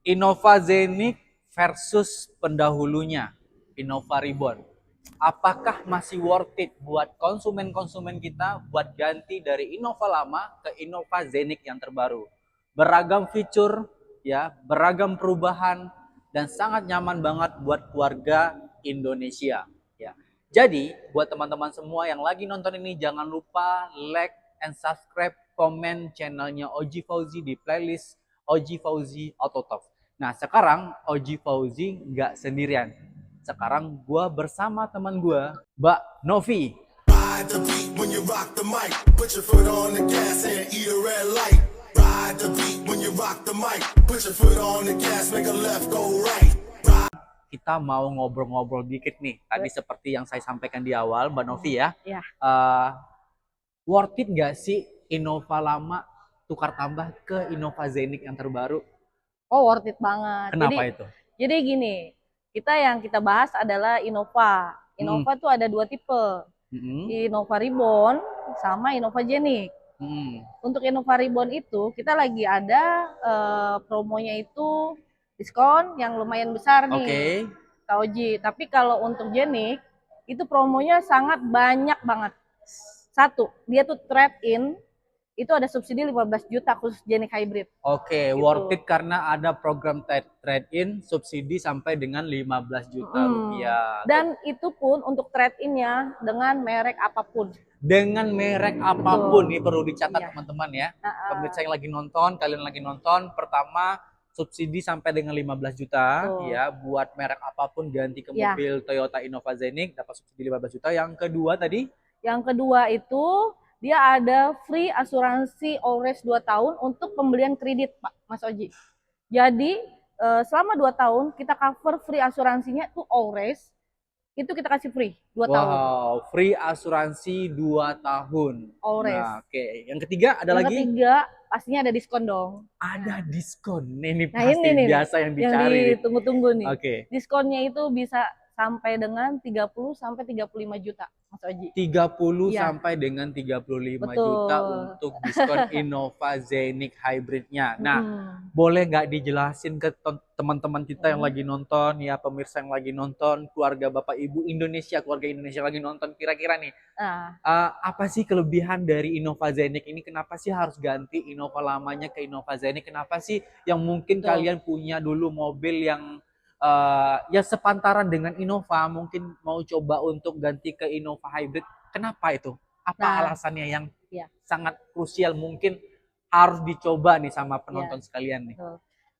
Innova Zenith versus pendahulunya, Innova Reborn. Apakah masih worth it buat konsumen-konsumen kita buat ganti dari Innova lama ke Innova Zenith yang terbaru? Beragam fitur, ya, beragam perubahan, dan sangat nyaman banget buat keluarga Indonesia. Ya. Jadi, buat teman-teman semua yang lagi nonton ini, jangan lupa like and subscribe, komen channelnya Oji Fauzi di playlist Oji Fauzi Autotalk. Nah, sekarang Oji Fauzi nggak sendirian. Sekarang gue bersama teman gue, Mbak Novi. Ride the beat when you rock the mic. Put your foot on the gas and eat a red light. Ride the beat when you rock the mic. Put your foot on the gas, make a left, go right. Kita mau ngobrol-ngobrol dikit nih. Tadi seperti yang saya sampaikan di awal, Mbak Novi ya. Ya. Worth it nggak sih Innova lama tukar tambah ke Innova Zenith yang terbaru? Oh, worth it banget. Kenapa itu? Jadi gini, yang kita bahas adalah Innova. Innova tuh ada 2 tipe. Innova Reborn sama Innova Zenith. Untuk Innova Reborn itu kita lagi ada promonya itu diskon yang lumayan besar nih. Kak Oji. Tapi kalau untuk Zenith itu promonya sangat banyak banget. Satu, dia tuh trade-in itu ada subsidi 15 juta khusus Zenith Hybrid. Gitu. Worth it karena ada program trade-in subsidi sampai dengan 15 juta rupiah. Dan itu pun untuk trade-innya dengan merek apapun. Dengan merek apapun, nih perlu dicatat teman-teman ya. Pemirsa yang lagi nonton, kalian lagi nonton, pertama subsidi sampai dengan 15 juta ya, buat merek apapun ganti ke mobil Toyota Innova Zenith dapat subsidi 15 juta. Yang kedua tadi? Yang kedua itu dia ada free asuransi Always 2 tahun untuk pembelian kredit, Pak Mas Oji. Jadi selama 2 tahun kita cover free asuransinya tuh Always, itu kita kasih free 2 tahun. Wow, free asuransi 2 tahun. Always. Nah, Yang ketiga ada lagi? Yang ketiga pastinya ada diskon dong. Ada diskon. Ini pasti ini biasa yang dicari. Yang ditunggu-tunggu nih. Diskonnya itu bisa sampai dengan 30 sampai 35 juta, Mas Oji. 30 sampai dengan 35 juta untuk diskon Innova Zenith Hybridnya. Nah, boleh nggak dijelasin ke teman-teman kita yang lagi nonton, ya pemirsa yang lagi nonton, keluarga Bapak Ibu Indonesia, keluarga Indonesia lagi nonton, kira-kira nih, apa sih kelebihan dari Innova Zenith ini? Kenapa sih harus ganti Innova lamanya ke Innova Zenith? Kenapa sih yang mungkin kalian punya dulu mobil yang ya sepantaran dengan Innova, mungkin mau coba untuk ganti ke Innova Hybrid? Kenapa itu? Apa alasannya yang sangat krusial mungkin harus dicoba nih sama penonton sekalian nih?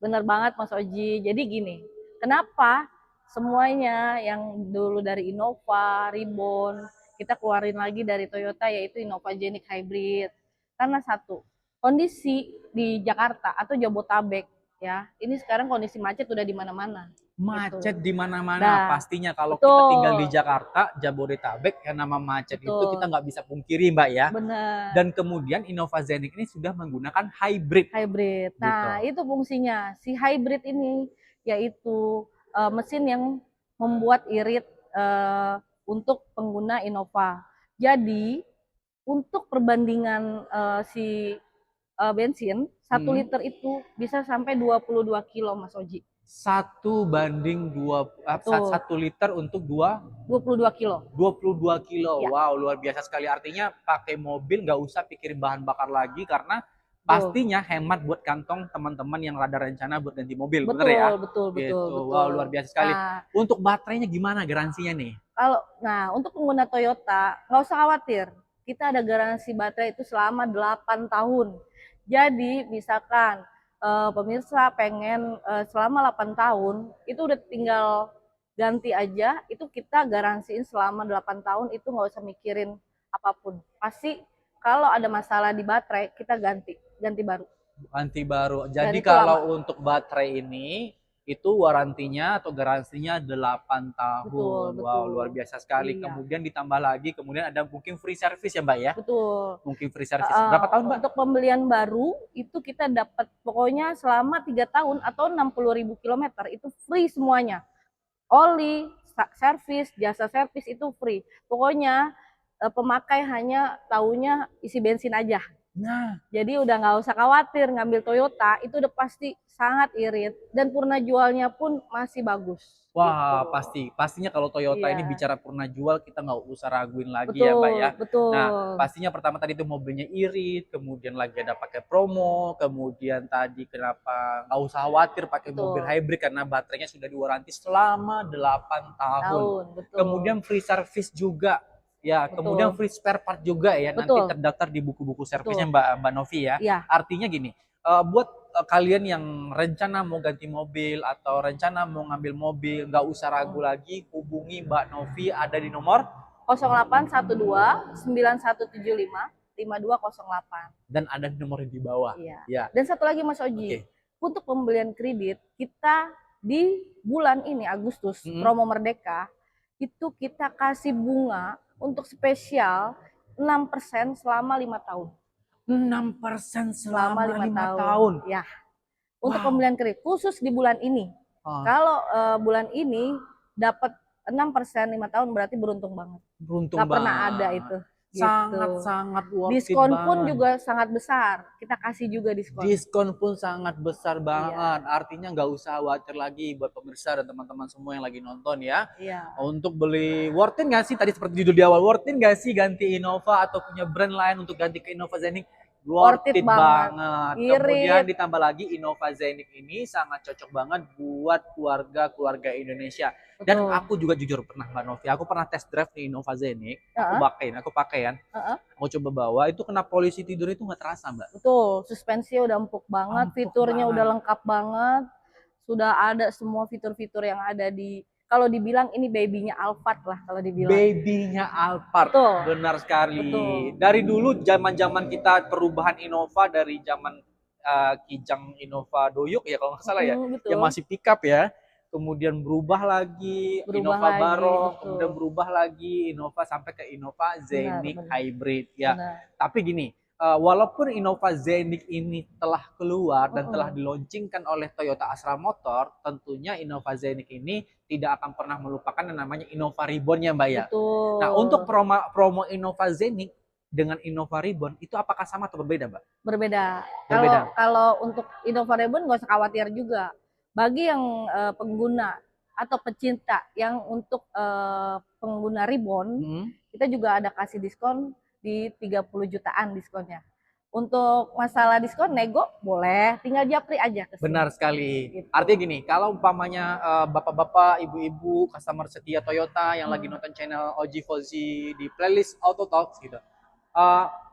Bener banget Mas Oji. Jadi gini, kenapa semuanya yang dulu dari Innova, Reborn, kita keluarin lagi dari Toyota yaitu Innova Zenith Hybrid? Karena satu, kondisi di Jakarta atau Jabotabek ya, ini sekarang kondisi macet udah di mana-mana. Macet di mana-mana pastinya. Kalau kita tinggal di Jakarta, Jabodetabek, yang nama macet itu kita nggak bisa pungkiri, Mbak ya. Benar. Dan kemudian Innova Zenith ini sudah menggunakan hybrid. Nah, itu fungsinya. Si hybrid ini yaitu mesin yang membuat irit untuk pengguna Innova. Jadi untuk perbandingan si bensin 1 liter itu bisa sampai 22 kilo, Mas Oji. 1 banding 1 liter untuk 22 kilo. 22 kilo. Ya. Wow, luar biasa sekali. Artinya pakai mobil nggak usah pikirin bahan bakar lagi karena pastinya hemat buat kantong teman-teman yang ada rencana buat ganti mobil. Betul, bener ya? Betul. Wow, luar biasa sekali. Untuk baterainya gimana garansinya nih? Untuk pengguna Toyota nggak usah khawatir. Kita ada garansi baterai itu selama 8 tahun. Jadi misalkan pemirsa pengen selama 8 tahun itu udah tinggal ganti aja, itu kita garansiin selama 8 tahun, itu nggak usah mikirin apapun. Pasti kalau ada masalah di baterai kita ganti baru. Jadi kalau untuk baterai ini itu warantinya atau garansinya 8 tahun. Betul. Wow, luar biasa sekali. Iya. Kemudian ditambah lagi, kemudian ada mungkin free service ya, Mbak ya? Betul. Mungkin free service. Berapa tahun, Mbak? Untuk pembelian baru itu kita dapat pokoknya selama 3 tahun atau 60.000 kilometer itu free semuanya. Oli, servis, jasa servis itu free. Pokoknya pemakai hanya taunya isi bensin aja. Nah, Jadi udah nggak usah khawatir ngambil Toyota, itu udah pasti sangat irit dan purna jualnya pun masih bagus. wah, Gitu. pastinya kalau Toyota ini Iya, bicara purna jual kita nggak usah raguin lagi ya Mbak ya. betul, Nah, betul, pastinya pertama tadi itu mobilnya irit, kemudian lagi ada pakai promo, kemudian tadi kenapa nggak usah khawatir pakai mobil betul. hybrid karena baterainya sudah diwaranti selama 8 tahun. Tahun, betul, Kemudian free service juga. Ya, kemudian betul, free spare part juga ya, nanti betul, terdaftar di buku-buku servisnya betul. Mbak Novi ya. Iya, Artinya gini, buat kalian yang rencana mau ganti mobil atau rencana mau ngambil mobil, nggak usah ragu lagi, hubungi Mbak Novi ada di nomor 0812 9175 5208. dan ada di nomor yang di bawah. Iya. Ya, Dan satu lagi Mas oke. Oji, untuk pembelian kredit kita di bulan ini Agustus Mm-mm. promo Merdeka itu kita kasih bunga untuk spesial 6% selama 5 tahun. 6% selama Selama 5 5 tahun. tahun. Ya, untuk Wow. pembelian kredit khusus di bulan ini. Ah, Kalau bulan ini dapat 6% 5 tahun berarti beruntung banget. beruntung Nggak pernah banget. ada itu. Gitu. Sangat-sangat worth it Diskon pun banget. juga sangat besar. Kita kasih juga diskon. Diskon pun sangat besar Iya. banget. Artinya nggak usah khawatir lagi buat pemirsa dan teman-teman semua yang lagi nonton ya. Iya. Untuk beli, worth it nggak sih? Tadi seperti judul di awal, worth it nggak sih ganti Innova atau punya brand lain untuk ganti ke Innova Zenic? Worth it banget. Irit. Kemudian ditambah lagi Innova Zenic ini sangat cocok banget buat keluarga-keluarga Indonesia. Dan Betul. aku juga jujur pernah Mbak Novi, aku pernah test drive di Innova Zenic. Heeh. Aku pakai kan. Heeh. Aku coba bawa, itu kena polisi tidur itu nggak terasa Mbak. Betul, suspensinya udah empuk banget, Empuk fiturnya banget. udah lengkap banget. Sudah ada semua fitur-fitur yang ada di, kalau dibilang ini babynya Alphard lah kalau dibilang. Babynya Alphard, Betul. benar sekali. Betul. Dari dulu zaman-zaman kita perubahan Innova dari zaman Kijang Innova Doyok ya kalau nggak salah ya, Betul. yang masih pickup ya. Kemudian berubah lagi Innova lagi, Barok, betul. kemudian berubah lagi Innova sampai ke Innova Zenic benar. Hybrid ya. Benar. Tapi gini, walaupun Innova Zenic ini telah keluar dan telah diluncurkan oleh Toyota Astra Motor, tentunya Innova Zenic ini tidak akan pernah melupakan yang namanya Innova Reborn ya Mbak ya. Betul. Nah, untuk promo Innova Zenic dengan Innova Reborn itu apakah sama atau berbeda, Mbak? Berbeda. Berbeda. Kalau untuk Innova Reborn nggak usah khawatir juga. Bagi yang pengguna atau pecinta yang untuk pengguna Reborn, kita juga ada kasih diskon di 30 jutaan diskonnya. Untuk masalah diskon nego boleh, tinggal japri aja ke sini. Benar sekali. Gitu. Artinya gini, kalau umpamanya bapak-bapak, ibu-ibu, customer setia Toyota yang lagi nonton channel Oji Fauzi di playlist Auto Talks gitu.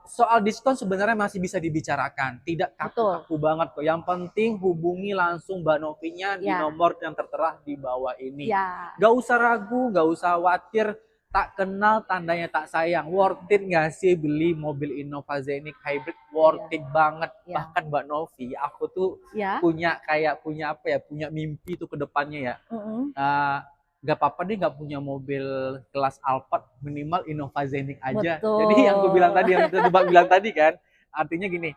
Soal diskon sebenarnya masih bisa dibicarakan, tidak kaku-kaku banget kok. Yang penting hubungi langsung Mbak Novinya di nomor yang tertera di bawah ini. Ya. Gak usah ragu, gak usah khawatir. Tak kenal tandanya tak sayang. Worth it gak sih beli mobil Innova Zenic Hybrid? Worth it banget. Bahkan Mbak Novi, aku tuh punya mimpi tuh ke depannya ya. Gak apa-apa deh gak punya mobil kelas Alphard, minimal Innova Zenic aja. Betul. Jadi yang aku bilang tadi, yang Mbak bilang tadi kan, artinya gini,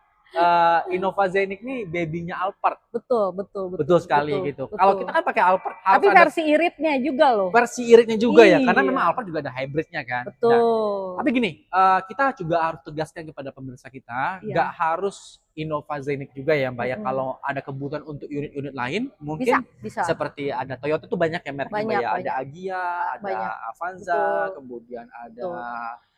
Innova Zenic nih babynya Alphard. Betul sekali gitu. Kalau kita kan pakai Alphard harus tapi versi iritnya juga loh. Versi iritnya juga ya, karena memang Alphard juga ada hybridnya kan. Betul. Nah, tapi gini, kita juga harus tegaskan kepada pemirsa kita, nggak harus Innova Zenic juga ya Mbak ya. Kalau ada kebutuhan untuk unit-unit lain, mungkin bisa. seperti ada Toyota tuh banyak ya mereknya Mbak ya. Ada Agya, ada Avanza, kemudian ada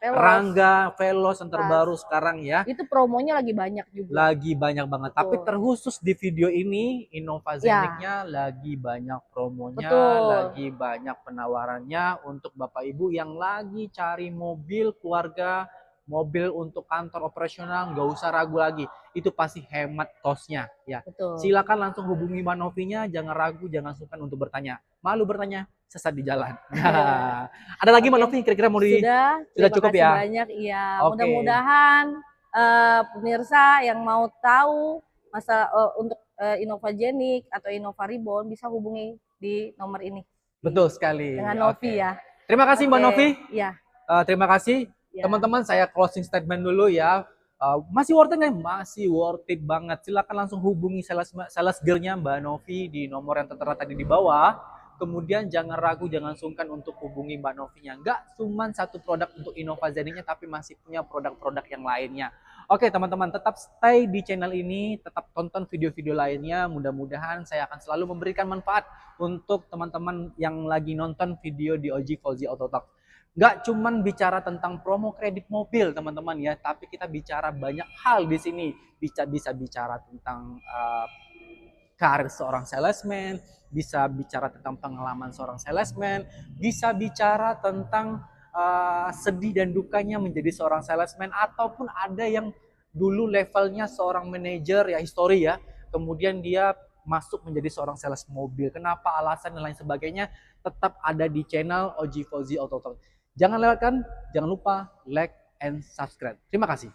Rangga, Veloz yang terbaru sekarang ya. Itu promonya lagi banyak juga. Lagi banyak banget. Tapi terkhusus di video ini Innova Zenicnya lagi banyak promonya, lagi banyak penawarannya untuk Bapak Ibu yang lagi cari mobil keluarga, mobil untuk kantor operasional, nggak usah ragu lagi. Itu pasti hemat kosnya ya. Silakan langsung hubungi Mbak Novinya, jangan ragu, jangan sungkan untuk bertanya. Malu bertanya, sesat di jalan. Ada lagi Mbak Novi kira-kira mau sudah cukup ya? Banyak iya. Mudah-mudahan pemirsa yang mau tahu masalah untuk Innova Zenic atau Innova Reborn bisa hubungi di nomor ini. Betul sekali. Dengan Novi ya. Terima kasih Mbak Novi. Iya. Terima kasih. Teman-teman, saya closing statement dulu ya. Masih worth it nggak? Masih worth it banget. Silakan langsung hubungi sales girl-nya Mbak Novi di nomor yang tertera tadi di bawah. Kemudian jangan ragu, jangan sungkan untuk hubungi Mbak Novinya. Nggak cuma satu produk untuk Innova Zenic-nya, tapi masih punya produk-produk yang lainnya. Oke teman-teman, tetap stay di channel ini, tetap tonton video-video lainnya. Mudah-mudahan saya akan selalu memberikan manfaat untuk teman-teman yang lagi nonton video di OG Fauzi Auto Talk. Nggak cuman bicara tentang promo kredit mobil teman-teman ya, tapi kita bicara banyak hal di sini. Bisa bicara tentang karir seorang salesman, bisa bicara tentang pengalaman seorang salesman, bisa bicara tentang sedih dan dukanya menjadi seorang salesman, ataupun ada yang dulu levelnya seorang manajer ya, histori ya, kemudian dia masuk menjadi seorang sales mobil. Kenapa, alasan dan lain sebagainya, tetap ada di channel OG Fauzi Auto Talk. Jangan lewatkan, jangan lupa like and subscribe. Terima kasih.